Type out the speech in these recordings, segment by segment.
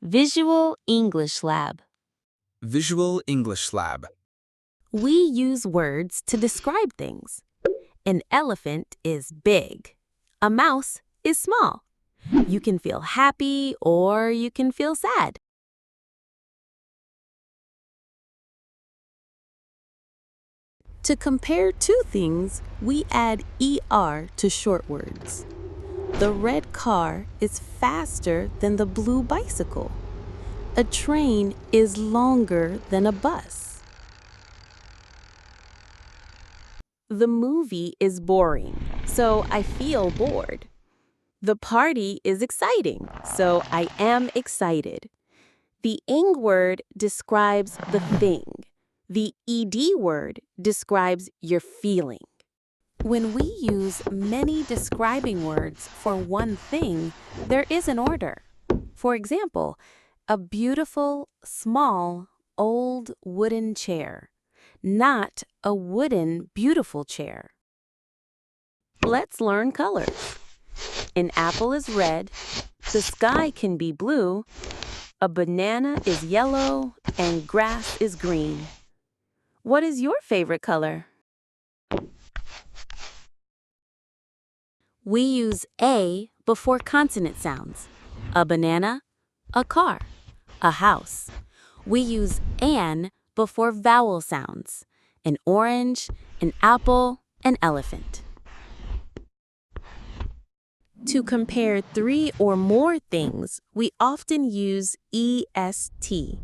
Visual English Lab. Visual English Lab. We use words to describe things. An elephant is big. A mouse is small. You can feel happy or you can feel sad. To compare two things, we add ER to short words. The red car is faster than the blue bicycle. A train is longer than a bus. The movie is boring, so I feel bored. The party is exciting, so I am excited. The ing word describes the thing. The ed word describes your feeling. When we use many describing words for one thing, there is an order. For example, a beautiful, small, old wooden chair, not a wooden, beautiful chair. Let's learn colors. An apple is red, the sky can be blue, a banana is yellow, and grass is green. What is your favorite color? We use A before consonant sounds. A banana, a car, a house. We use an before vowel sounds. An orange, an apple, an elephant. To compare three or more things, we often use EST.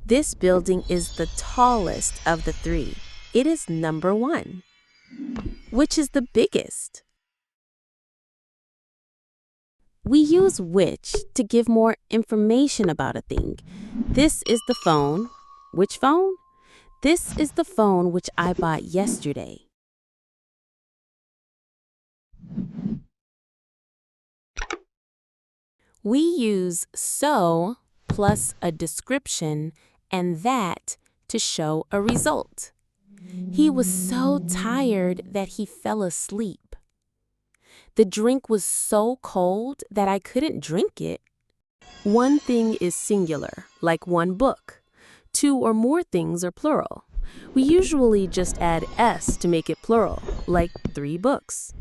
This building is the tallest of the three. It is number 1. Which is the biggest? We use which to give more information about a thing. This is the phone. Which phone? This is the phone which I bought yesterday. We use so plus a description and that to show a result. He was so tired that he fell asleep. The drink was so cold that I couldn't drink it. One thing is singular, like one book. 2 or more things are plural. We usually just add s to make it plural, like 3 books.